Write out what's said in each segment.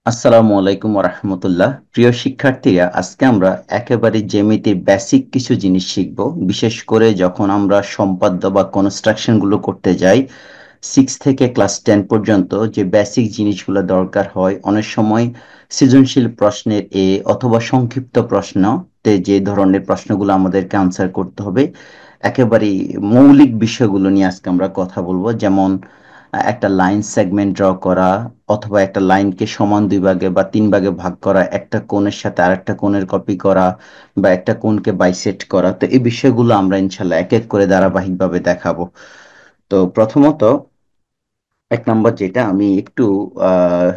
আসসালামু আলাইকুম রাহমাতুল্লাহ। প্রিয় শিক্ষার্থীরা, আজকে আমরা একেবারে জ্যামিতির বেসিক কিছু জিনিস শিখব। বিশেষ করে যখন আমরা সম্পাদ্য বা কনস্ট্রাকশন গুলো করতে যাই, 6 থেকে ক্লাস 10 পর্যন্ত যে বেসিক জিনিসগুলো দরকার হয়, অনেক সময় সৃজনশীল প্রশ্নের অথবা সংক্ষিপ্ত প্রশ্নতে যে ধরনের প্রশ্নগুলো আমাদেরকে আনসার করতে হবে, একেবারে মৌলিক বিষয়গুলো নিয়ে আজকে আমরা কথা বলবো। যেমন একটা লাইন সেগমেন্ট ড্র করা, অথবা একটা লাইনকে সমান দুই ভাগে বা তিন ভাগে ভাগ করা, একটা কোণের সাথে আরেকটা কোণের কপি করা, বা একটা কোণকে বাইসেক্ট করা। তো এই বিষয়গুলো আমরা ইনশাল্লাহ এক এক করে ধারাবাহিকভাবে দেখাবো। তো প্রথমত, এক নম্বর যেটা আমি একটু আহ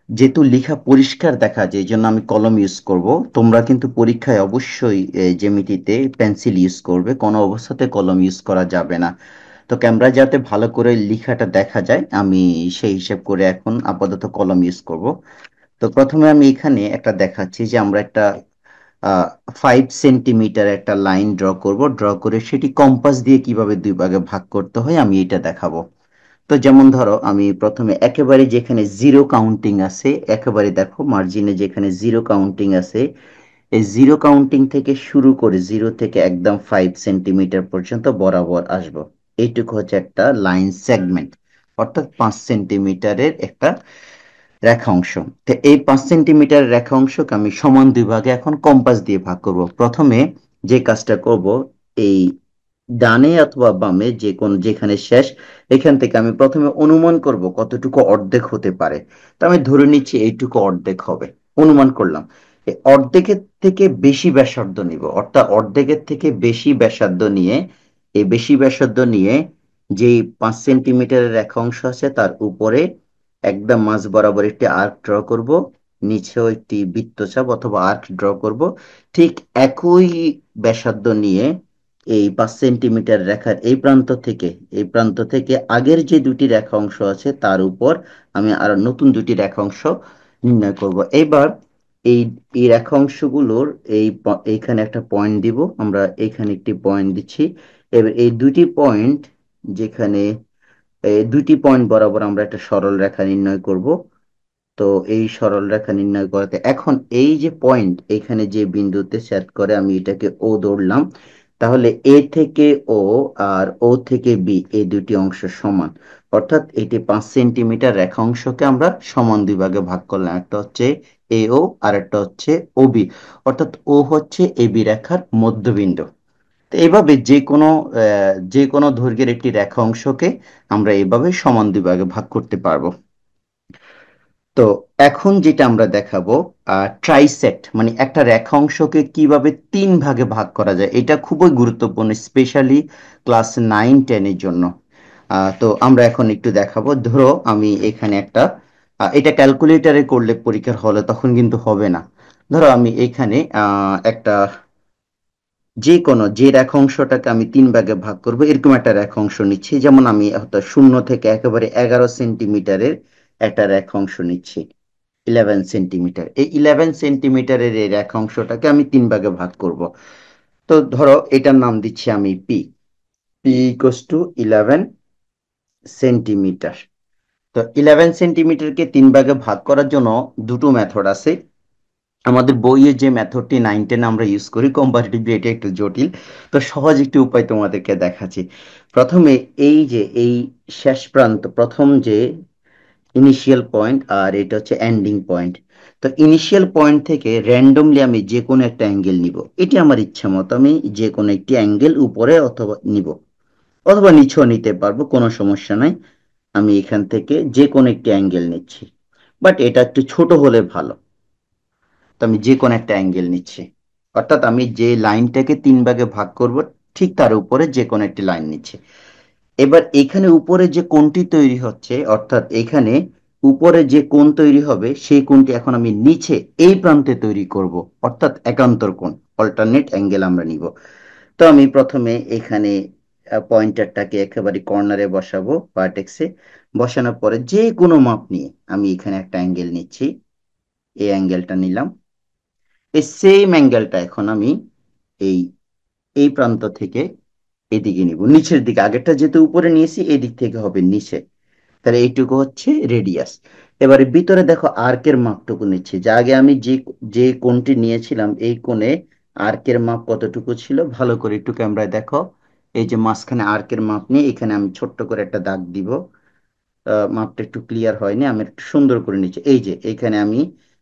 যেহেতু লেখা পরিষ্কার দেখা যায়, এই জন্য আমি কলম ইউজ করব। তোমরা কিন্তু পরীক্ষায় অবশ্যই জ্যামিতিতে পেন্সিল ইউজ করবে, কোনো অবস্থাতে কলম ইউজ করা যাবে না। তো ক্যামেরা যাতে ভালো করে লেখাটা দেখা যায়, আমি সেই হিসাব করে এখন আপাতত কলম ইউজ করব। তো প্রথমে আমি এখানে একটা দেখাচ্ছি যে আমরা একটা 5 সেন্টিমিটার একটা লাইন ড্র করব। ড্র করে সেটি কম্পাস দিয়ে কিভাবে দুই ভাগে ভাগ করতে হয় আমি এটা দেখাবো। তো যেমন ধরো, আমি প্রথমে একেবারে যেখানে জিরো কাউন্টিং আছে, একেবারে দেখো মার্জিনে যেখানে জিরো কাউন্টিং আছে, এই জিরো কাউন্টিং থেকে শুরু করে জিরো থেকে একদম 5 সেন্টিমিটার পর্যন্ত বরাবর আসবো। এইটুকু হচ্ছে একটা লাইন সেগমেন্ট, অর্থাৎ 5 সেন্টিমিটারের একটা রেখা অংশ। তো এই 5 সেন্টিমিটার রেখা অংশকে আমি সমান দুই ভাগে এখন কম্পাস দিয়ে ভাগ করব। প্রথমে যে কাজটা করব, এই ডানে অথবা বামে যে কোন যেখানে শেষ, এখান থেকে আমি প্রথমে অনুমান করব কতটুকু অর্ধেক হতে পারে। তো আমি ধরে নিচ্ছি এইটুকু অর্ধেক হবে, অনুমান করলাম। এই অর্ধেকের থেকে বেশি ব্যাসার্ধ নিব, অর্থাৎ অর্ধেকের থেকে বেশি ব্যাসার্ধ নিয়ে, এই বেশি ব্যাসার্ধ নিয়ে যেই 5 সেন্টিমিটারের রেখা অংশ আছে তার উপরে একদম মাঝ বরাবর একটি আর্ক ড্র করব, নিচেও একটি বৃত্তচাপ অথবা আর্ক ড্র করব। ঠিক একই ব্যাসার্ধ নিয়ে এই 5 সেন্টিমিটার রেখার এই প্রান্ত থেকে আগের যে দুটি রেখা অংশ আছে তার উপর আমি আরো নতুন দুটি রেখা অংশ নির্ণয় করব। এবার এই এই রেখা অংশগুলোর এইখানে একটা পয়েন্ট দিব, আমরা এখানে একটি পয়েন্ট দিচ্ছি। এবার এই দুটি পয়েন্ট, যেখানে এই দুটি পয়েন্ট বরাবর আমরা একটা সরল রেখা নির্ণয় করব। তো এই সরল রেখা নির্ণয় করতে এখন এই যে পয়েন্ট, এখানে যে বিন্দুতে সেট করে আমি এটাকে ও ধরলাম, তাহলে এ থেকে ও আর ও থেকে বি এই দুটি অংশ সমান। অর্থাৎ এটি 5 সেন্টিমিটার রেখা অংশকে আমরা সমান দুই ভাগে ভাগ করলাম, একটা হচ্ছে এ ও আর একটা হচ্ছে ও বি। অর্থাৎ ও হচ্ছে এ বি রেখার মধ্যবিন্দু। তো এইভাবে যে কোনো দৈর্ঘ্যের একটি রেখা অংশকে আমরা এইভাবে সমান দুই ভাগে ভাগ করতে পারবো। তো এখন যেটা আমরা দেখাবো, ট্রাইসেক্ট মানে একটা রেখা অংশকে কিভাবে তিন ভাগে ভাগ করা যায়, এটা খুবই গুরুত্বপূর্ণ, স্পেশালি ক্লাস 9-10 এর জন্য। তো আমরা এখন একটু দেখাবো। ধরো আমি এখানে একটা, এটা ক্যালকুলেটরে করলে পরীক্ষার হলে তখন কিন্তু হবে না। ধরো আমি এখানে একটা যে রেখা অংশটাকে আমি তিন ভাগে ভাগ করব, এরকম একটা রেখা অংশ নিচ্ছি। যেমন আমি হয়তো 0 থেকে একেবারে 11 সেন্টিমিটারের একটা রেখা অংশ নিচ্ছি। 11 সেন্টিমিটার, এই 11 সেন্টিমিটারের এই রেখা অংশটাকে আমি তিন ভাগে ভাগ করব। তো ধরো এটার নাম দিচ্ছি আমি P. P equals to 11 centimetre. তো 11 সেন্টিমিটারকে তিন ভাগে ভাগ করার জন্য দুটো মেথড আছে। আমাদের বইয়ে যে মেথডটি 9-10 আমরা ইউজ করি, কম্পারেটিভলি এটা একটু জটিল। তো সহজ একটি উপায় তোমাদেরকে দেখাচ্ছি। প্রথমে এই শেষ প্রান্ত, প্রথম যে ইনিশিয়াল পয়েন্ট আর এটা হচ্ছে এন্ডিং পয়েন্ট। তো ইনিশিয়াল পয়েন্ট থেকে র্যান্ডমলি আমি যে কোনো একটা অ্যাঙ্গেল নিব, এটি আমার ইচ্ছা মতো আমি যে কোনো একটি অ্যাঙ্গেল উপরে অথবা নিব, অথবা নিচেও নিতে পারবো, কোনো সমস্যা নাই। আমি এখান থেকে যে কোনো একটি অ্যাঙ্গেল নিচ্ছি, বাট এটা একটু ছোট হলে ভালো। তো আমি যে কোনো একটা অ্যাঙ্গেল নিচ্ছি, অর্থাৎ আমি যে লাইনটাকে তিন ভাগে ভাগ করব ঠিক তার উপরে যে কোনো একটি লাইন নিচ্ছি। এবার এখানে উপরে যে কোণটি তৈরি হচ্ছে, অর্থাৎ এখানে উপরে যে কোণ তৈরি হবে সেই কোণটি এখন আমি নিচে এই প্রান্তে তৈরি করব, অর্থাৎ একান্তর কোণ, অল্টারনেট অ্যাঙ্গেল আমরা নিব। তো আমি প্রথমে এখানে পয়েন্টারটাকে একেবারে কর্নারে বসাবো, ভার্টেক্সে। বসানোর পরে যে কোনো মাপ নিয়ে আমি এখানে একটা অ্যাঙ্গেল নিচ্ছি, এই অ্যাঙ্গেলটা নিলাম। এই সেম অ্যাঙ্গেলটা এখন আমি এই এই প্রান্ত থেকে এদিকে নিব, নিচের দিকে। আগেরটা যেহেতু উপরে নিয়েছি, এদিক থেকে হবে নিচে। তাহলে এইটুকু হচ্ছে রেডিয়াস। এবারে ভিতরে দেখো আর্কের মাপটুকু নিচ্ছি, যা আগে আমি যে যে কোণটি নিয়েছিলাম এই কোণে আর্কের মাপ কতটুকু ছিল ভালো করে একটু ক্যামেরায় দেখো। এই যে মাঝখানে আর্কের মাপ নিয়ে এখানে আমি ছোট্ট করে একটা দাগ দিব। মাপটা একটু ক্লিয়ার হয়নি, আমি একটু সুন্দর করে নিচ্ছি। এই যে এখানে আমি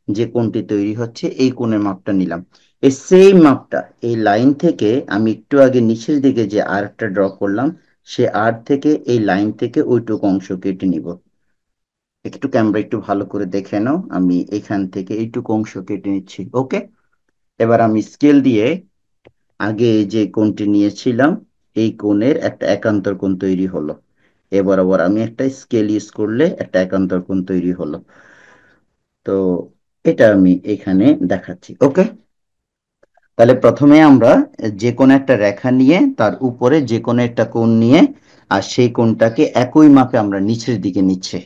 যে কোণটি তৈরি হচ্ছে এই কোণের মাপটা নিলাম। এই সেম মাপটা এই লাইন থেকে আমি একটু আগে নিচের দিকে যে আর্কটা ড্র করলাম, সে আর্ক থেকে এই লাইন থেকে ওইটুকু অংশ কেটে নিব। একটু ক্যামেরা একটু ভালো করে দেখে নাও, আমি এখান থেকে এইটুকু অংশ কেটে নিচ্ছি। ওকে, এবার আমি স্কেল দিয়ে আগে যে কোণটি নিয়েছিলাম এই কোণের একটা একান্তর কোণ তৈরি হলো। এবার আবার আমি একটা স্কেল ইউজ করলে একটা একান্তর কোণ তৈরি হলো। তো এটা আমি এখানে দেখাচ্ছি। ওকে, তাহলে প্রথমে আমরা যে কোনো একটা রেখা নিয়ে তার উপরে যে কোনো একটা কোণ নিয়ে আর সেই কোণটাকে একই মাপে আমরা নিচের দিকে নিচ্ছে।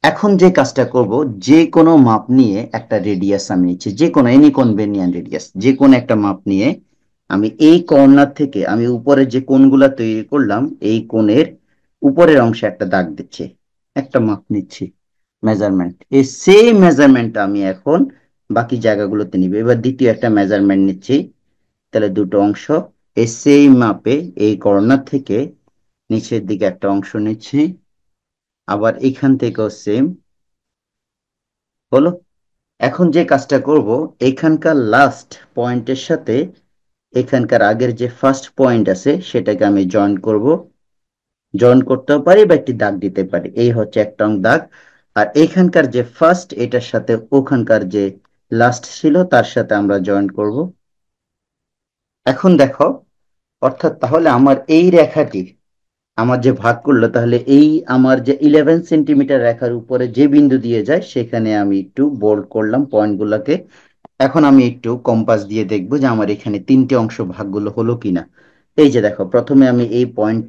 এখন যে কাজটা করব, যে কোনো মাপ নিয়ে একটা রেডিয়াস আমি নিচ্ছি, যে কোনো এনি কনভেনিয়েন্ট রেডিয়াস, যে কোনো একটা মাপ নিয়ে আমি এই কর্নার থেকে আমি উপরে যে কোণগুলা তৈরি করলাম এই কোণের উপরের অংশে একটা দাগ দিচ্ছি, একটা মাপ নিচ্ছি, মেজারমেন্ট। এই সেম মেজারমেন্ট আমি এখন বাকি জায়গাগুলোতে নিব। এবার দ্বিতীয় একটা মেজারমেন্ট নিচ্ছি, তাহলে দুটো অংশ এই সেম মাপে এই কর্নার থেকে নিচের দিকে একটা অংশ নিচ্ছি, আবার এখান থেকেও সেম হলো। এখন যে কাজটা করব, এখানকার লাস্ট পয়েন্টের সাথে এখানকার আগের যে ফার্স্ট পয়েন্ট আছে সেটাকে আমি জয়েন করব। জয়েন করতেও পারি বা একটি দাগ দিতে পারি, এই হচ্ছে একটা দাগ। আর এখানকার যে ফার্স্ট এটার সাথে ওখানকার যে লাস্ট ছিল তার সাথে আমরা জয়েন করব। এখন দেখো, অর্থাৎ তাহলে আমার এই রেখাটি আমার যে ভাগ করলো, তাহলে এই আমার যে 11 সেন্টিমিটার রেখার উপরে যে বিন্দু দিয়ে যায় সেখানে আমি একটু বোল্ড করলাম পয়েন্টগুলোকে। এখন আমি একটু কম্পাস দিয়ে দেখবো যে আমার এখানে তিনটে অংশ ভাগগুলো হলো কিনা। এই যে দেখো, প্রথমে আমি এই পয়েন্ট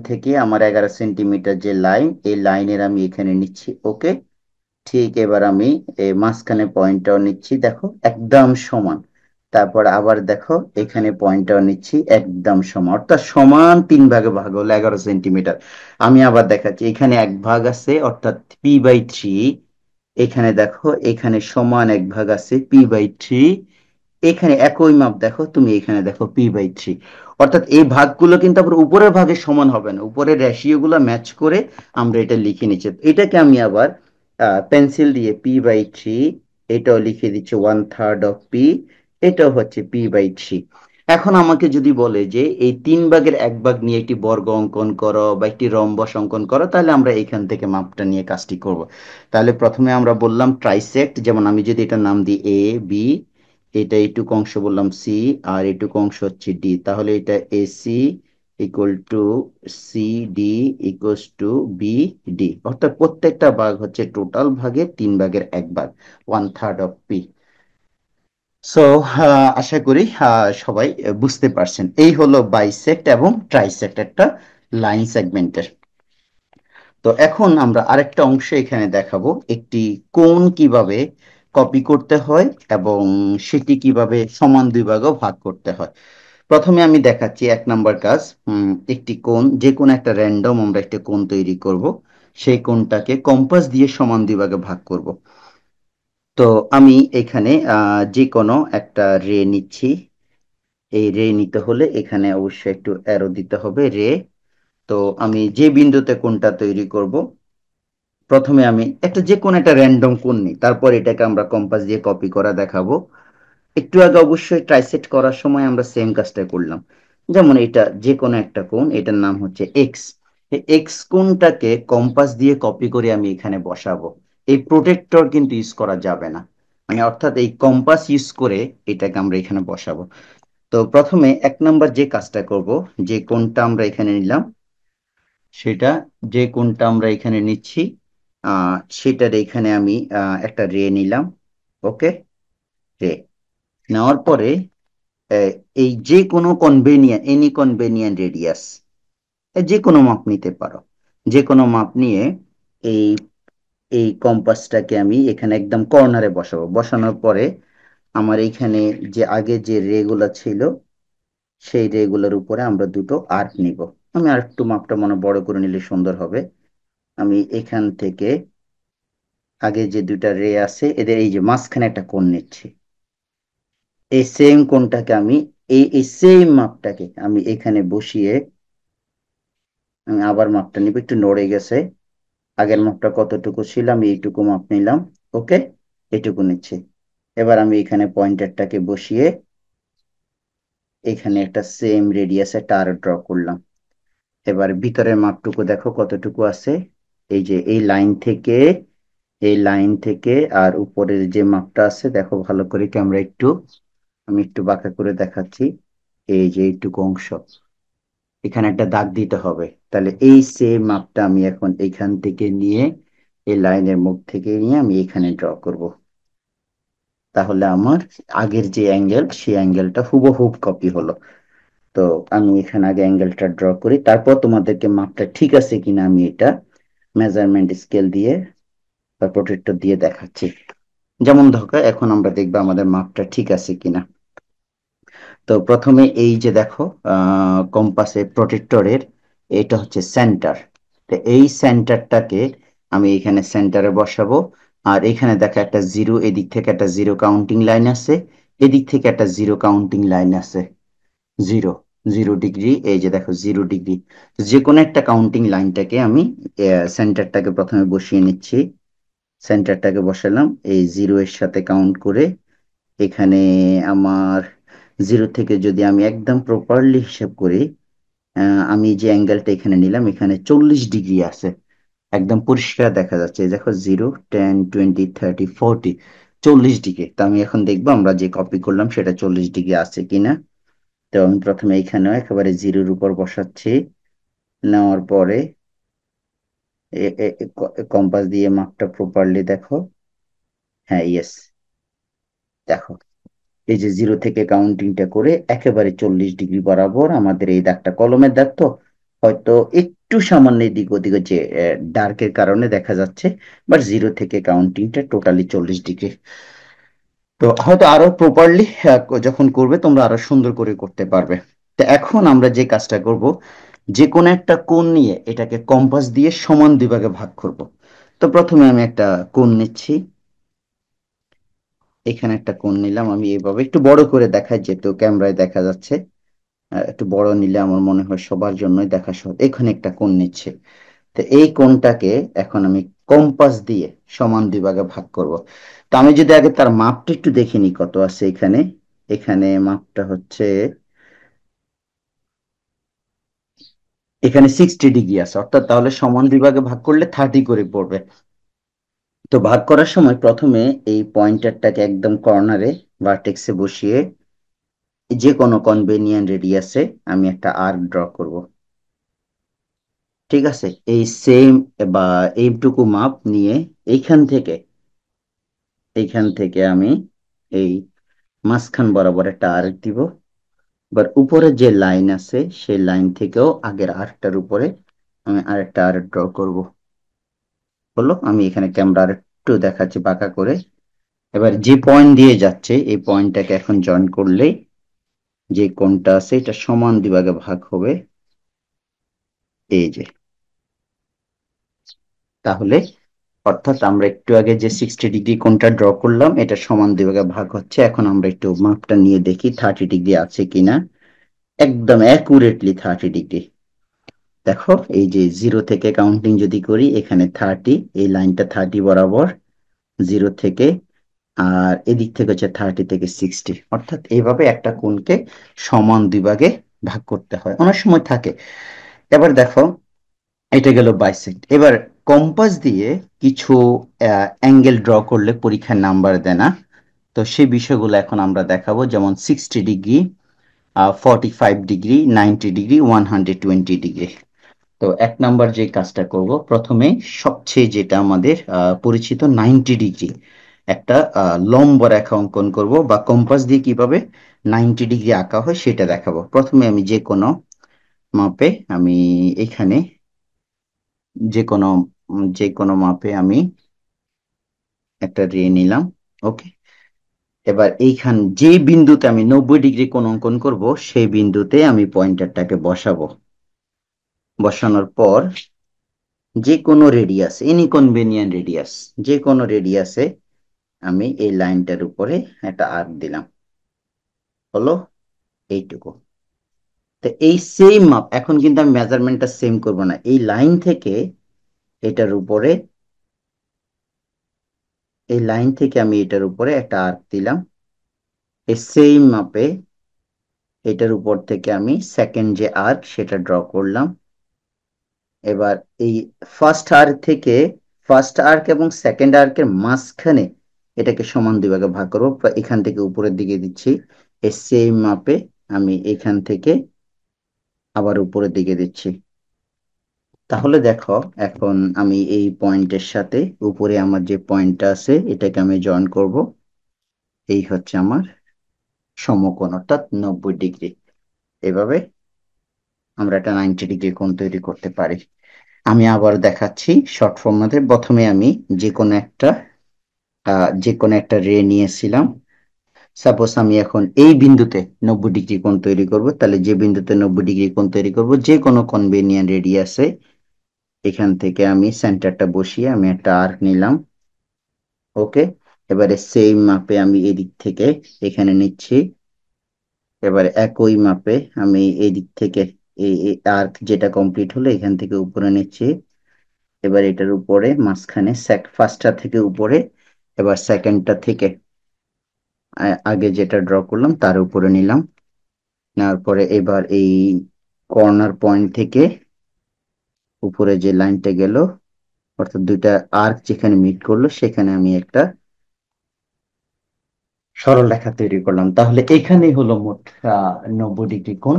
থেকে আমার 11 সেন্টিমিটার যে লাইন এই লাইনের আমি এখানে নিচ্ছি। ওকে, ঠিক এবার আমি এই মাঝখানে পয়েন্টটাও নিচ্ছি, দেখো একদম সমান। তারপর আবার দেখো এখানে পয়েন্টটাও নিচ্ছি একদম সমান, অর্থাৎ সমান তিন ভাগে ভাগ হলো 11 সেন্টিমিটার। আমি আবার দেখাচ্ছি, এখানে এক ভাগ আছে অর্থাৎ p/3। এখানে দেখো এখানে সমান এক ভাগ আছে p/3। এখানে একই মাপ দেখো তুমি, এখানে দেখো p/3। অর্থাৎ এই ভাগগুলো কিন্তু আবার উপরের ভাগে সমান হবে না, উপরের রেশিও গুলো ম্যাচ করে আমরা এটা লিখে নিচ্ছি। এটাকে আমি আবার পেন্সিল দিয়ে p/3, এটাও লিখে দিচ্ছি 1/3 অফ p, এটাও হচ্ছে p/3। এখন আমাকে যদি বলে যে এই তিন ভাগের এক ভাগ নিয়ে একটি বর্গ অঙ্কন করো বা একটি রম্বস অঙ্কন করো, তাহলে আমরা এখান থেকে মাপটা নিয়ে কাজটি করব। তাহলে প্রথমে আমরা বললাম ট্রাইসেক্ট, যেমন আমি যদি এটার নাম দিই a b, এটা এইটুকু অংশ বললাম সি, আর এইটুকু অংশ হচ্ছে ডি, তাহলে এটা AC equal to C D equals to B D, অর্থাৎ প্রত্যেকটা ভাগ হচ্ছে টোটাল ভাগের তিন ভাগের এক ভাগ, 1/3 অফ পি। সো আশা করি সবাই বুঝতে পারছেন। এই হলো বাইসেক্ট এবং ট্রাইসেক্ট একটা লাইন সেগমেন্টের। তো এখন আমরা আরেকটা অংশ এখানে দেখাবো, একটি কোণ কিভাবে কপি করতে হয় এবং সেটি কিভাবে সমান দুই ভাগে ভাগ করতে হয়। প্রথমে আমি দেখাচ্ছি এক নাম্বার কাজ। একটি কোণ, যে কোনো একটা র্যান্ডম আমরা একটা কোণ তৈরি করব, সেই কোণটাকে কম্পাস দিয়ে সমান দুই ভাগে ভাগ করব। তো আমি এখানে যে কোনো একটা রে নিচ্ছি। এই রে নিতে হলে এখানে অবশ্যই একটু অ্যারো দিতে হবে রে। তো আমি যে বিন্দুতে কোণটা তৈরি করব, প্রথমে আমি একটা যে কোনো একটা র্যান্ডম কোণ নিই, তারপর এটাকে আমরা কম্পাস দিয়ে কপি করা দেখাবো। একটু আগে অবশ্যই ট্রাইসেট করার সময় আমরা সেম কাজটা করলাম। যেমন এটা যে কোনো একটা কোণ, এটার নাম হচ্ছে এক্স। এক্স কোণটাকে কম্পাস দিয়ে কপি করে আমি এখানে বসাবো। এই প্রোটেক্টর কিন্তু ইউজ করা যাবে না, মানে অর্থাৎ এই কম্পাস ইউজ করে এটাকে আমরা এখানে বসাবো। তো প্রথমে এক নাম্বার যে কাজটা করব, যে কোণটা আমরা এখানে নিলাম সেটা, যে কোণটা আমরা এখানে নিচ্ছি সেটার এখানে আমি একটা রে নিলাম। ওকে, রে নেওয়ার পরে আহ, এই যে কোনো কনভেনিয়েন্ট এনি কনভেনিয়েন্ট রেডিয়াস, যে কোনো মাপ নিতে পারো, যে কোনো মাপ নিয়ে এই এই কম্পাসটাকে আমি এখানে একদম কর্নারে বসাবো। বসানোর পরে আমার এইখানে যে আগে যে রেগুলা ছিল সেই রেগুলার উপরে আমরা দুটো আর্ক নিব। আমি আর একটু মাপটা মনে বড় করে নিলে সুন্দর হবে। আমি এখান থেকে আগে যে দুইটা রে আছে এদের এই যে মাঝখানে একটা কোণ নিচ্ছি, এই সেম কোণটাকে আমি এই সেম মাপটাকে আমি এখানে বসিয়ে আমি আবার মাপটা নিব, একটু নড়ে গেছে, আগের মাপটা কতটুকু ছিল আমি এইটুকু মাপ নিলাম। ওকে, এটুকু নিচ্ছি। এবার আমি এখানে পয়েন্টারটাকে বসিয়ে এখানে একটা সেম রেডিয়াস একটা আর ড্র করলাম। এবার ভিতরের মাপটুকু দেখো কতটুকু আছে, এই যে এই লাইন থেকে আর উপরের যে মাপটা আছে দেখো ভালো করে ক্যামেরা একটু, আমি একটু বাঁকা করে দেখাচ্ছি, এই যে এইটুকু অংশ এখানে একটা দাগ দিতে হবে। তাহলে এই সেম মাপটা আমি এখন এইখান থেকে নিয়ে এই লাইনের মুখ থেকে নিয়ে আমি এখানে ড্র করব। তাহলে আমার আগের যে অ্যাঙ্গেল সেই অ্যাঙ্গেলটা হুবহুব কপি হলো। তো আমি এখানে আগে অ্যাঙ্গেলটা ড্র করি, তারপর তোমাদেরকে মাপটা ঠিক আছে কিনা আমি এটা মেজারমেন্ট স্কেল দিয়ে বা প্রোটেক্টর দিয়ে দেখাচ্ছি। যেমন ধরো এখন আমরা দেখবো আমাদের মাপটা ঠিক আছে কিনা। তো প্রথমে এই যে দেখো কম্পাসের প্রোটেক্টরের এটা হচ্ছে সেন্টার। তো এই সেন্টারটাকে আমি এখানে সেন্টারে বসাবো। আর এখানে দেখো একটা জিরো, এদিক থেকে একটা জিরো কাউন্টিং লাইন আছে, এদিক থেকে একটা জিরো কাউন্টিং লাইন আছে, জিরো, 0 ডিগ্রি, এই যে দেখো 0 ডিগ্রি। যে কোনো একটা কাউন্টিং লাইনটাকে আমি সেন্টারটাকে প্রথমে বসিয়ে নিচ্ছি। সেন্টারটাকে বসালাম এই জিরো এর সাথে কাউন্ট করে। এখানে আমার জিরো থেকে যদি আমি একদম প্রপারলি হিসাব করি, আমি যে অ্যাঙ্গেলটা এখানে নিলাম এখানে 40 ডিগ্রি আছে, একদম পরিষ্কার দেখা যাচ্ছে। এই দেখো 0, 10, 20, 30, 40, 40 ডিগ্রি। তো আমি এখন দেখবো আমরা যে কপি করলাম সেটা 40 ডিগ্রি আছে কিনা। তো আমি প্রথমে এখানেও একেবারে জিরোর উপর বসাচ্ছি, নেওয়ার পরে কম্পাস দিয়ে মাপটা প্রপারলি দেখো। হ্যাঁ, ইয়েস, দেখো এই যে জিরো থেকে কাউন্টিংটা করে একেবারে 40 ডিগ্রি বরাবর আমাদের এই দাগটা কলমের দাগ, তো হয়তো একটু সামান্য এদিক ওদিক যে ডার্কের কারণে দেখা যাচ্ছে, বাট জিরো থেকে কাউন্টিংটা টোটালি 40 ডিগ্রি। তো হয়তো আরো প্রপারলি যখন করবে তোমরা আরো সুন্দর করে করতে পারবে। তো এখন আমরা যে কাজটা করব, যে কোনো একটা কোণ নিয়ে এটাকে কম্পাস দিয়ে সমান দুই ভাগে ভাগ করব। তো প্রথমে আমি একটা কোণ নিচ্ছি, এখানে একটা কোণ নিলাম, আমি এইভাবে একটু বড় করে দেখাই যেহেতু ক্যামেরায় দেখা যাচ্ছে, একটু বড় নিলে আমার মনে হয় সবার জন্যই দেখা সহজ। এখানে একটা কোণ নিচ্ছে। তো এই কোণটাকে এখন আমি কম্পাস দিয়ে সমান দুই ভাগে ভাগ করব। তো আমি যদি আগে তার মাপটা একটু দেখে নিই কত আছে এখানে, এখানে মাপটা হচ্ছে, এখানে 60 ডিগ্রি আছে, অর্থাৎ তাহলে সমান দুই ভাগে ভাগ করলে 30 করে পড়বে। তো ভাগ করার সময় প্রথমে এই পয়েন্টারটাকে একদম কর্নারে ভার্টেক্সে বসিয়ে যে কোনো কনভেনিয়েন্ট রেডিয়াসে আমি একটা আর্ক ড্র করব। ঠিক আছে, এই সেম বা এইটুকু মাপ নিয়ে এইখান থেকে আমি এই মাঝখান বরাবর একটা আর্ক দিব। এবার উপরে যে লাইন আছে সেই লাইন থেকেও আগের আর্কটার উপরে আমি আরেকটা আর্ক ড্র করব। হলো, আমি এখানে ক্যামেরা একটু দেখাচ্ছি বাঁকা করে। এবার যে পয়েন্ট দিয়ে যাচ্ছে এই পয়েন্টটাকে এখন জয়েন করলেই যে কোণটা আছে এটা সমান দুই ভাগে ভাগ হবে, এই যে। তাহলে অর্থাৎ আমরা একটু আগে যে 60 ডিগ্রি কোণটা ড্র করলাম এটা সমান দুই ভাগে ভাগ হচ্ছে। এখন আমরা একটু মাপটা নিয়ে দেখি 30 ডিগ্রি আছে কিনা। একদম অ্যাকুরেটলি 30 ডিগ্রি। দেখো এই যে জিরো থেকে কাউন্টিং যদি করি এখানে 30, এই লাইনটা 30 বরাবর জিরো থেকে, আর এদিক থেকে হচ্ছে 30 থেকে 60, অর্থাৎ এইভাবে একটা কোণকে সমান দুই ভাগে ভাগ করতে হয়, অনেক সময় থাকে। এবার দেখো এটা গেল বাইসেক্ট। এবার কম্পাস দিয়ে কিছু অ্যাঙ্গেল ড্র করলে পরীক্ষার নাম্বার দেয় না। তো সেই বিষয়গুলো এখন আমরা দেখাবো, যেমন 60 ডিগ্রি, 45 ডিগ্রি, 90 ডিগ্রি, 120 ডিগ্রি। তো এক নাম্বার যে কাজটা করব, প্রথমে সবচেয়ে যেটা আমাদের পরিচিত 90 ডিগ্রি একটা লম্ব রেখা অঙ্কন করব, বা কম্পাস দিয়ে কিভাবে 90 ডিগ্রি আঁকা হয় সেটা দেখাবো। প্রথমে আমি মাপে আমি এখানে যে কোনো যে কোনো মাপে আমি একটা রে নিলাম। ওকে, এবার এইখান যে বিন্দুতে আমি 90 ডিগ্রি কোণ অঙ্কন করব সেই বিন্দুতে আমি পয়েন্টারটাকে বসাবো। বসানোর পর যে কোনো রেডিয়াস, এনি কনভেনিয়েন্ট রেডিয়াস, যে কোনো রেডিয়াসে আমি এই লাইনটার উপরে একটা আর্ক দিলাম, হলো এইটুকু। তো এই সেম মাপ, এখন কিন্তু আমি মেজারমেন্টটা সেম করব না, এই লাইন থেকে এটার উপরে, এই লাইন থেকে আমি এটার উপরে একটা আর্ক দিলাম, এই সেম মাপে এটার উপর থেকে আমি সেকেন্ড যে আর্ক সেটা ড্র করলাম। এবার এই ফার্স্ট আর্ক থেকে, ফার্স্ট আর্ক এবং সেকেন্ড আর্কের মাঝখানে এটাকে সমান দুই ভাগে ভাগ করবো, এখান থেকে উপরের দিকে দিচ্ছি, এই সেম মাপে আমি এখান থেকে আবার উপরের দিকে দিচ্ছি। তাহলে দেখো, এখন আমি এই পয়েন্টের সাথে উপরে আমার যে পয়েন্টটা আছে এটাকে আমি জয়েন করব, এই হচ্ছে আমার সমকোণ, অর্থাৎ 90 ডিগ্রি। এভাবে আমরা একটা 90 ডিগ্রি কোণ তৈরি করতে পারি। আমি আবার দেখাচ্ছি শর্ট ফর্ম মধ্যে। প্রথমে আমি যে কোনো একটা যে কোনো একটা রে নিয়েছিলাম। সাপোজ আমি এখন এই বিন্দুতে 90 ডিগ্রি কোণ তৈরি করব, তাহলে যে বিন্দুতে 90 ডিগ্রি কোণ তৈরি করব, যে কোনো কনভেনিয়েন্ট রেডিয়াসে এখান থেকে আমি সেন্টারটা বসিয়ে আমি একটা আর্ক নিলাম। ওকে, এবারে সেম মাপে আমি এদিক থেকে এখানে নিচ্ছি। এবারে একই মাপে আমি এদিক থেকে এই আর্ক যেটা কমপ্লিট হলো এখান থেকে উপরে নিচ্ছি। এবার এটার উপরে মাঝখানে ফার্স্টটা থেকে উপরে, এবার সেকেন্ডটা থেকে আগে যেটা ড্র করলাম তার উপরে নিলাম। নেওয়ার পরে এবার এই কর্নার পয়েন্ট থেকে উপরে যে লাইনটা গেল, অর্থাৎ দুইটা আর্ক যেখানে মিট করলো সেখানে আমি একটা সরল রেখা তৈরি করলাম। তাহলে এখানেই হলো মোট 90 ডিগ্রি কোণ।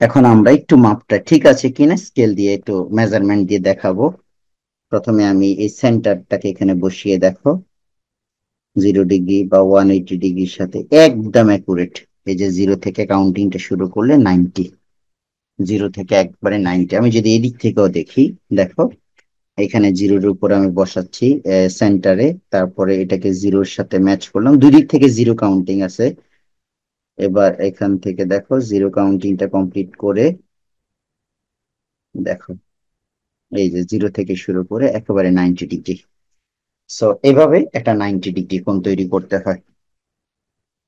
এখন আমরা একটু মাপটা ঠিক আছে কিনা স্কেল দিয়ে একটু মেজারমেন্ট দিয়ে দেখাবো। প্রথমে আমি এই সেন্টারটাকে এখানে বসিয়ে দেখো, 0 ডিগ্রি বা 180 ডিগ্রির সাথে একদম অ্যাকুরেট। এই যে জিরো থেকে কাউন্টিংটা শুরু করলে 90, জিরো থেকে একবারে 90। আমি যদি এদিক থেকেও দেখি, দেখো এখানে জিরোর উপর আমি বসাচ্ছি সেন্টারে, তারপরে এটাকে জিরোর সাথে ম্যাচ করলাম, দুই দিক থেকে জিরো কাউন্টিং আছে। এবার এখান থেকে দেখো জিরো কাউন্টিংটা কমপ্লিট করে দেখো, এই যে জিরো থেকে শুরু করে একেবারে 90 ডিগ্রি। সো এভাবে একটা 90 ডিগ্রি কোণ তৈরি করতে হয়।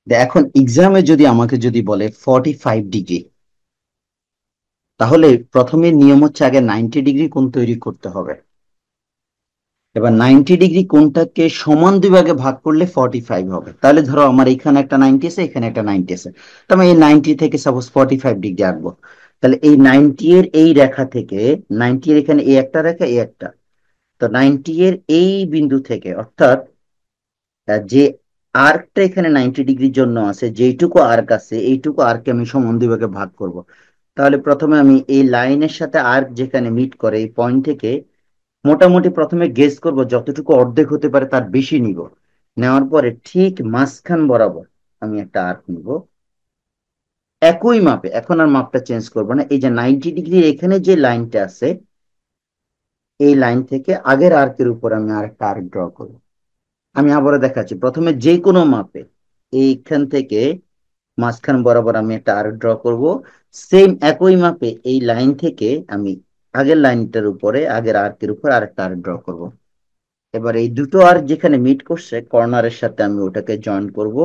এখন এক্সামে যদি আমাকে যদি বলে 45 ডিগ্রি, তাহলে প্রথমে নিয়ম হচ্ছে আগে 90 ডিগ্রি কোণ তৈরি করতে হবে। এবার 90 ডিগ্রি কোণটাকে সমান দুই ভাগে ভাগ করলে 45 হবে। তাহলে ধরো আমার এখানে একটা 90 আছে, এখানে একটা 90 আছে, তো আমি এই 90 থেকে সাপোজ 45 ডিগ্রি আঁকবো। তাহলে এই 90 এর এই রেখা থেকে, 90 এর এখানে এই একটা রেখা এই একটা, তো 90 এর এই বিন্দু থেকে, অর্থাৎ যে আর্কটা এখানে 90 ডিগ্রির জন্য আছে, যেইটুকু আর্ক আছে এইটুকু আর্ককে আমি সমান দুই ভাগে ভাগ করব। তাহলে প্রথমে আমি এই লাইনের সাথে আর্ক যেখানে মিট করে এই পয়েন্ট থেকে মোটামুটি প্রথমে গেস করব যতটুকু অর্ধেক হতে পারে তার বেশি নিব। নেওয়ার পরে ঠিক মাঝখান বরাবর আমি একটা আর্ক নিব একই মাপে। এখন আর মাপটা চেঞ্জ করব না, এই যে 90 ডিগ্রি এখানে যে লাইনটা আছে এই লাইন থেকে আগের আর্কের উপর আমি আরেকটা আর্ক ড্র করব। আমি আবারও দেখাচ্ছি, প্রথমে যে কোনো মাপে এইখান থেকে মাঝখান বরাবর আমি একটা আর্ক ড্র করব। সেম একই মাপে এই লাইন থেকে আমি আগের লাইনটার উপরে, আগের আর্কের উপর আরেকটা আর্ক ড্র করব। এবার এই দুটো আর্ক যেখানে মিট করছে কর্নারের সাথে আমি ওটাকে জয়েন করব,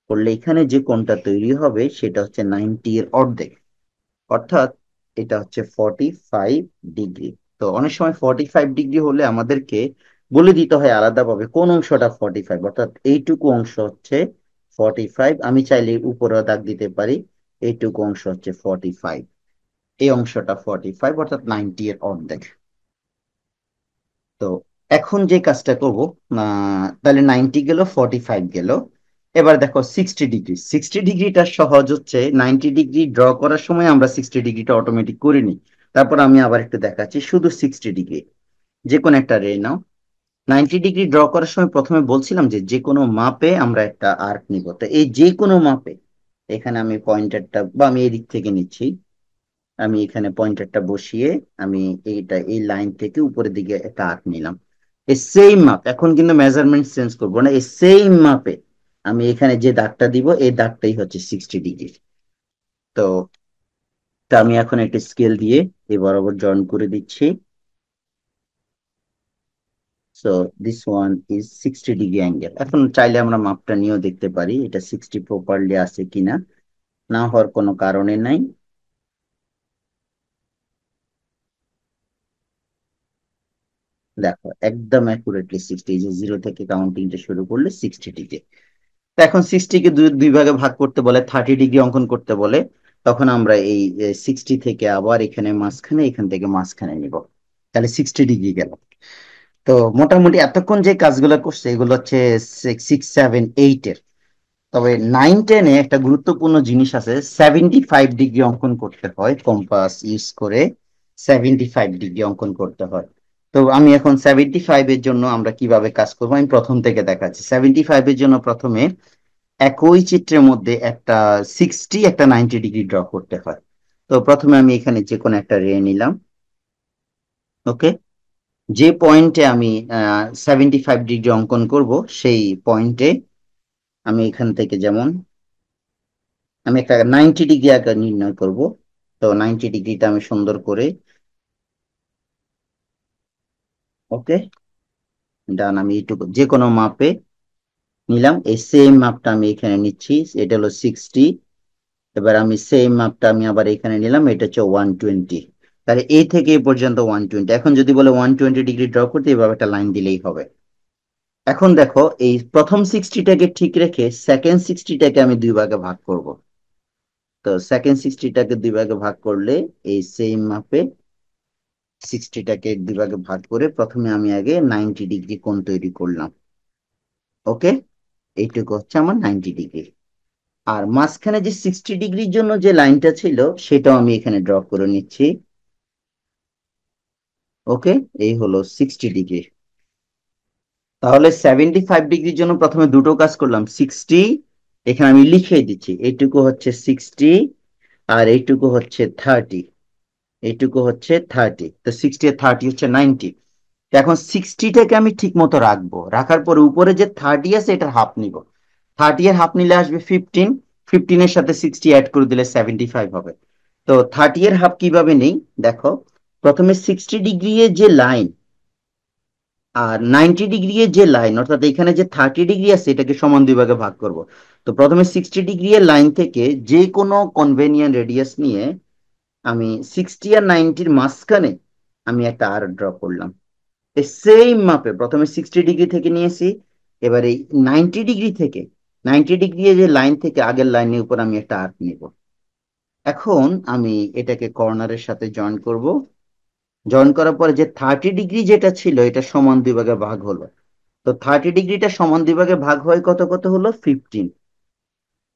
করলে এখানে যে কোণটা তৈরি হবে সেটা হচ্ছে 90 এর অর্ধেক, অর্থাৎ এটা হচ্ছে 45 ডিগ্রি। তো অনেক সময় 45 ডিগ্রি হলে আমাদেরকে বলে দিতে হয় আলাদাভাবে কোন অংশটা 45, অর্থাৎ এইটুকু অংশ হচ্ছে 45। আমি চাইলে উপরেও দাগ দিতে পারি, এইটুকু অংশ হচ্ছে 45, এই অংশটা 45 অর্থাৎ 90 এর অর্ধেক। তো এখন যে কাজটা করবো, তাহলে 90 গেল, 45 গেল। এবার দেখো 60 ডিগ্রি, 60 ডিগ্রিটা সহজ হচ্ছে, 90 ডিগ্রি ড্র করার সময় আমরা 60 ডিগ্রিটা অটোমেটিক করে নিই। তারপর আমি আবার একটু দেখাচ্ছি, শুধু 60 ডিগ্রি যে কোনো একটা রে নাও। 90 ডিগ্রি ড্র করার সময় প্রথমে বলছিলাম যে যে কোনো মাপে আমরা একটা আর্ক নিব, তো এই যে কোনো মাপে এখানে আমি পয়েন্টারটা বা আমি এদিক থেকে নিচ্ছি, আমি এখানে পয়েন্টারটা বসিয়ে আমি এই লাইন থেকে উপরের দিকে একটা আর্ক নিলাম। এই সেম মাপ, এখন কিন্তু মেজারমেন্ট চেঞ্জ করবো না, এই সেম মাপে আমি এখানে যে দাগটা দিব এই দাগটাই হচ্ছে 60 ডিগ্রি। তো তা আমি এখন একটা স্কেল দিয়ে এই বরাবর জয়েন করে দিচ্ছি। So this one is 60 degree angle. এখন চাইলে আমরা মাপটা নিয়েও দেখতে পারি এটা 60 প্রপারলি আছে কিনা, না হওয়ার কোনো কারণে নাই। দেখো একদম অ্যাকুরেটলি 60, এই যে জিরো থেকে কাউন্টিংটা শুরু করলে 60 ডিগ্রি। তো এখন 60 কে দুই দুই ভাগে ভাগ করতে বলে, 30 ডিগ্রি অঙ্কন করতে বলে, তখন আমরা এই 60 থেকে আবার এখানে মাঝখানে, এখান থেকে মাঝখানে নিব, তাহলে 60 ডিগ্রি গেল। তো মোটামুটি এতক্ষণ যে কাজগুলো করছে এগুলো হচ্ছে 6, 7, 8 এর। তবে 9, 10-এ একটা গুরুত্বপূর্ণ জিনিস আছে, 75 ডিগ্রি অঙ্কন করতে হয় কম্পাস ইউজ করে, 75 ডিগ্রি অঙ্কন করতে হয়। তো আমি এখন 75-এর জন্য আমরা কিভাবে কাজ করবো আমি প্রথম থেকে দেখাচ্ছি। 75-এর জন্য প্রথমে একই চিত্রের মধ্যে একটা 60, একটা 90 ডিগ্রি ড্র করতে হয়। তো প্রথমে আমি এখানে যে কোনো একটা রে নিলাম। ওকে, যে পয়েন্টে আমি 75 ডিগ্রি অঙ্কন করব সেই পয়েন্টে আমি এখান থেকে, যেমন আমি একটা 90 ডিগ্রি আগে নির্ণয় করব। তো 90 ডিগ্রিটা আমি সুন্দর করে, ওকে ডান, আমি এইটুকু যে কোনো মাপে নিলাম, এই সেম মাপটা আমি এখানে নিচ্ছি, এটা হলো 60। এবার আমি সেম মাপটা আমি আবার এখানে নিলাম, এটা হচ্ছে 120। তাহলে এই থেকে এই পর্যন্ত 120। এখন যদি বলে 120 ডিগ্রি ড্র করতে, এভাবে একটা লাইন দিলেই হবে। এখন দেখো এই প্রথম 60টাকে ঠিক রেখে সেকেন্ড 60টাকে আমি দুই ভাগে ভাগ করব। তো সেকেন্ড 60টাকে দুই ভাগে ভাগ করলে এই সেম মাপে 60টাকে দুই ভাগে ভাগ করে প্রথমে আমি আগে 90 ডিগ্রি কোণ তৈরি করলাম। ওকে, এইটুকু হচ্ছে আমার 90 ডিগ্রি। আর মাঝখানে যে 60 ডিগ্রির জন্য যে লাইনটা ছিল সেটাও আমি এখানে ড্র করে নিচ্ছি। ওকে, এই হলো 60 ডিগ্রি। তাহলে 75 ডিগ্রির জন্য প্রথমে দুটো কাজ করলাম, 60, এখানে আমি লিখে দিচ্ছি, এইটুকু হচ্ছে 60 আর এইটুকু হচ্ছে 30, এইটুকু হচ্ছে 30। তো 60 আর 30 হচ্ছে 90। এখন 60টাকে আমি ঠিক মতো রাখবো, রাখার পরে উপরে যে 30 আছে এটার হাফ নিব। 30 এর হাফ নিলে আসবে 15, 15-এর সাথে 60 অ্যাড করে দিলে 75 হবে। তো 30 এর হাফ কিভাবে নেই দেখো, প্রথমে 60 ডিগ্রি এর যে লাইন আর 90 ডিগ্রি এর যে লাইন, অর্থাৎ এখানে যে 30 ডিগ্রি আছে এটাকে সমান দুই ভাগে ভাগ করব। তো প্রথমে 60 ডিগ্রি এর লাইন থেকে যে কোনো কনভেনিয়েন্ট রেডিয়াস নিয়ে আমি 60 আর 90-র মাঝখানে আমি একটা আর ড্র করলাম। এই সেম মাপে প্রথমে 60 ডিগ্রি থেকে নিয়েছি, এবার এই 90 ডিগ্রি থেকে, 90 ডিগ্রি যে লাইন থেকে আগের লাইনের উপর আমি একটা আর্ক নিব। এখন আমি এটাকে কর্নারের সাথে জয়েন করব। জয়েন করার পরে যে 30 ডিগ্রি যেটা ছিল এটা সমান দুই ভাগে ভাগ হলো। তো 30 ডিগ্রিটা সমান দুই ভাগে ভাগ হয় কত কত হলো, 15।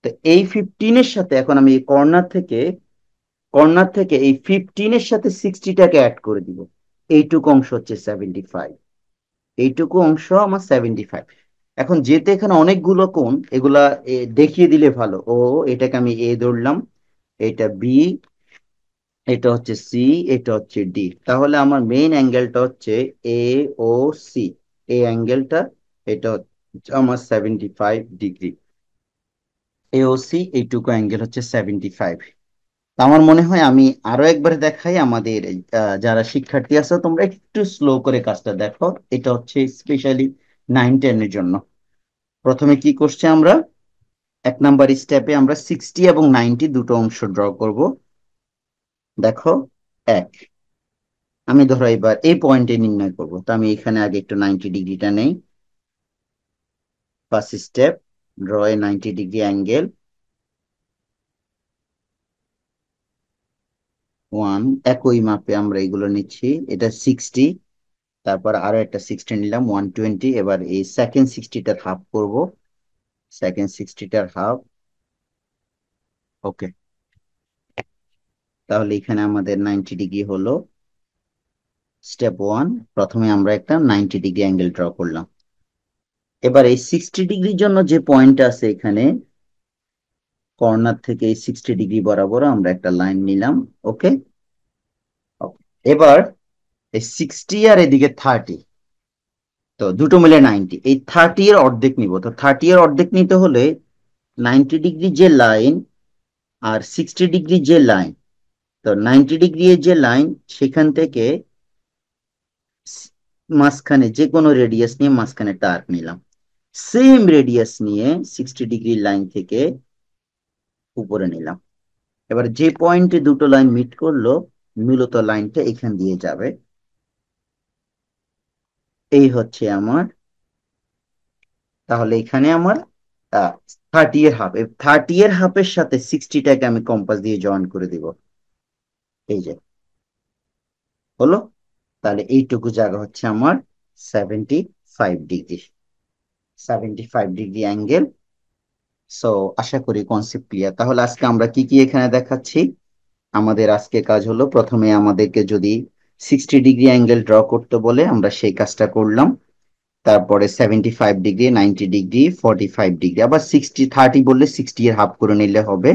তো এই 15-এর সাথে এখন আমি এই কর্নার থেকে এই 15-এর সাথে 60টাকে অ্যাড করে দিব। এইটুকু অংশ হচ্ছে 75, এইটুকু অংশ আমার 75। এখন যেহেতু এখানে অনেকগুলো কোণ, এগুলা দেখিয়ে দিলে ভালো। ও, এটাকে আমি এ ধরলাম, এটা বি, এটা হচ্ছে সি, এটা হচ্ছে ডি। তাহলে আমার মেইন অ্যাঙ্গেলটা হচ্ছে এ ও সি, এই অ্যাঙ্গেলটা, এটা হচ্ছে আমার 75 ডিগ্রি। এ ও সি এইটুকু অ্যাঙ্গেল হচ্ছে 75। আমার মনে হয় আমি আরো একবার দেখাই আমাদের যারা শিক্ষার্থী আছে, তোমরা একটু স্লো করে কাজটা দেখো। এটা হচ্ছে স্পেশালি 9, 10-এর জন্য। প্রথমে কি করছে আমরা, 1 নাম্বার স্টেপে আমরা 60 এবং 90 দুটো অংশ ড্র করব। দেখো, এক, আমি ধরো এবার এই পয়েন্টে নির্ণয় করব। তো আমি এখানে আগে একটু 90 ডিগ্রিটা নেই। ফার্স্ট স্টেপ, ড্র এ 90 ডিগ্রি অ্যাঙ্গেল। ওয়ান, একই মাপে আমরা এগুলো নিচ্ছি, এটা 60, তারপর আরো একটা 60 নিলাম, 120। এবার এই সেকেন্ড 60টার হাফ করব, সেকেন্ড 60টার হাফ। ওকে, তাহলে এখানে আমাদের 90 ডিগ্রি হলো। স্টেপ ওয়ান, প্রথমে আমরা একটা 90 ডিগ্রি অ্যাঙ্গেল ড্র করলাম। এবার এই 60 ডিগ্রির জন্য যে পয়েন্ট আছে এখানে, কর্নার থেকে এই 60 ডিগ্রি বরাবর আমরা একটা লাইন নিলাম। ওকে, এবার এই 60 আর এদিকে 30, তো দুটো মিলে 90, এই 30 এর অর্ধেক নিব। তো 30 এর অর্ধেক নিতে হলে 90 ডিগ্রি যে লাইন আর 60 ডিগ্রি যে লাইন, তো 90 ডিগ্রি এর যে লাইন সেখান থেকে মাঝখানে যে কোনো রেডিয়াস নিয়ে মাঝখানে একটা আর্ক নিলাম, সেম রেডিয়াস নিয়ে 60 ডিগ্রি লাইন থেকে উপরে নিলাম। এবার যে পয়েন্টে দুটো লাইন মিট করলো, মূলত লাইনটা এখান দিয়ে যাবে। এই হচ্ছে আমার, তাহলে এখানে আমার 30 এর হাফ, 30 এর হাফের সাথে 60টাকে আমি কম্পাস দিয়ে জয়েন করে দিব। এই যে হলো। তাহলে এইটুকু জায়গা হচ্ছে আমার 75 ডিগ্রি, 75 ডিগ্রি অ্যাঙ্গেল। সো আশা করি কনসেপ্ট ক্লিয়ার। তাহলে আজকে আমরা কি কি এখানে দেখাচ্ছি। আমাদের আজকে কাজ হলো, প্রথমে আমাদেরকে যদি 60 ডিগ্রি অ্যাঙ্গেল ড্র করতে বলে আমরা সেই কাজটা করলাম। তারপরে 75 ডিগ্রি, 90 ডিগ্রি, 45 ডিগ্রি, আবার 60 30 বললে 60 এর হাফ করে নিলে হবে।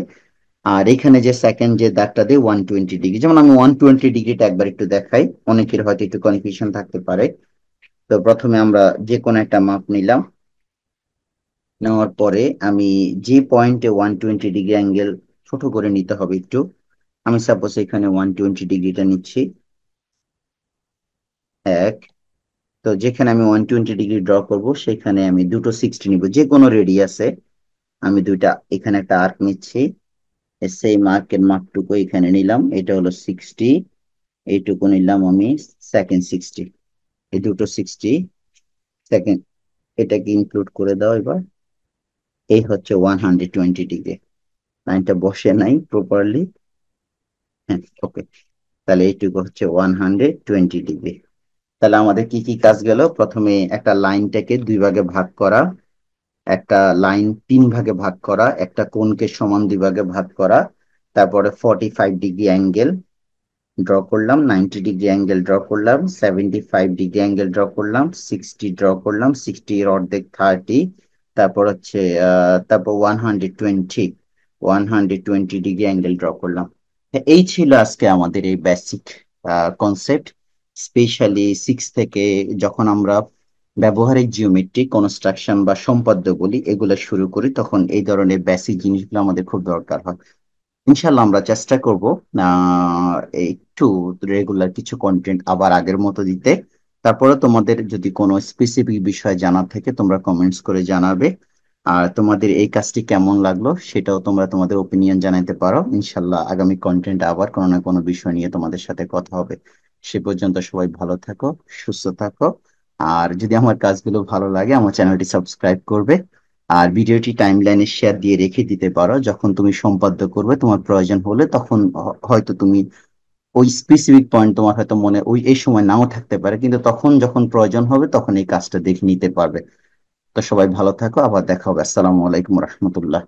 আর এখানে যে সেকেন্ড যে দাগটা দিয়ে 120 ডিগ্রি, যেমন আমি 120 ডিগ্রিটা একবার একটু দেখাই, অনেকের হয়তো একটু কনফিউশন থাকতে পারে। তো প্রথমে আমরা যে কোনো একটা মাপ নিলাম, নেওয়ার পরে আমি যে পয়েন্টে 120 ডিগ্রি অ্যাঙ্গেল ছোট করে নিতে হবে একটু, আমি সাপোজ এখানে 120 ডিগ্রিটা নিচ্ছি। এক, তো যেখানে আমি 120 ডিগ্রি ড্র করব সেখানে আমি দুটো 60 নিব যে কোনো রেডিয়াসে। আমি দুইটা এখানে একটা আর্ক নিচ্ছি, সেই মার্কের মাপটুকু এখানে নিলাম, এটা হলো 60, এইটুকু নিলাম আমি সেকেন্ড 60, এই দুটো 60 সেকেন্ড, এটাকে ইনক্লুড করে দাও এবার। এই হচ্ছে 120 ডিগ্রি, লাইনটা বসে নাই প্রপারলি। হ্যাঁ, ওকে। তাহলে এইটুকু হচ্ছে 120 ডিগ্রি। তাহলে আমাদের কি কি কাজ গেল, প্রথমে একটা লাইনটাকে দুই ভাগে ভাগ করা, একটা লাইন তিন ভাগে ভাগ করা, একটা কোণকে সমান দুই ভাগে ভাগ করা, তারপরে 45 ডিগ্রি অ্যাঙ্গেল ড্র করলাম, 90 ডিগ্রি অ্যাঙ্গেল ড্র করলাম, 75 ডিগ্রি অ্যাঙ্গেল ড্র করলাম, 60 ড্র করলাম, 60 এর অর্ধেক 30, তারপর হচ্ছে তারপর 120 ডিগ্রি অ্যাঙ্গেল ড্র করলাম। এই ছিল আজকে আমাদের এই বেসিক কনসেপ্ট। স্পেশালি 6 থেকে যখন আমরা ব্যবহারিক জিওমেট্রি, কনস্ট্রাকশন বা সম্পাদ্য বলি, এগুলো শুরু করি, তখন এই ধরনের বেসিক জিনিসগুলো আমাদের খুব দরকার হয়। ইনশাল্লাহ আমরা চেষ্টা করব একটু রেগুলার কিছু কন্টেন্ট আবার আগের মতো দিতে। তারপরে তোমাদের যদি কোনো স্পেসিফিক বিষয় জানার থাকে তোমরা কমেন্টস করে জানাবে। আর তোমাদের এই কাজটি কেমন লাগলো সেটাও তোমরা তোমাদের ওপিনিয়ন জানাতে পারো। ইনশাল্লাহ আগামী কন্টেন্ট আবার কোনো না কোনো বিষয় নিয়ে তোমাদের সাথে কথা হবে। সে পর্যন্ত সবাই ভালো থাকো, সুস্থ থাকো। আর যদি আমার কাজগুলো ভালো লাগে আমার চ্যানেলটি সাবস্ক্রাইব করবে। আর ভিডিওটি টাইমলাইনে শেয়ার দিয়ে রেখে দিতে পারো, যখন তুমি সম্পাদ্য করবে তোমার প্রয়োজন হলে তখন হয়তো তুমি ওই স্পেসিফিক পয়েন্ট তোমার হয়তো মনে ওই এই সময় নাও থাকতে পারে, কিন্তু তখন যখন প্রয়োজন হবে তখন এই কাজটা দেখে নিতে পারবে। তো সবাই ভালো থাকো, আবার দেখা হবে। আসসালামু আলাইকুম রহমতুল্লাহ।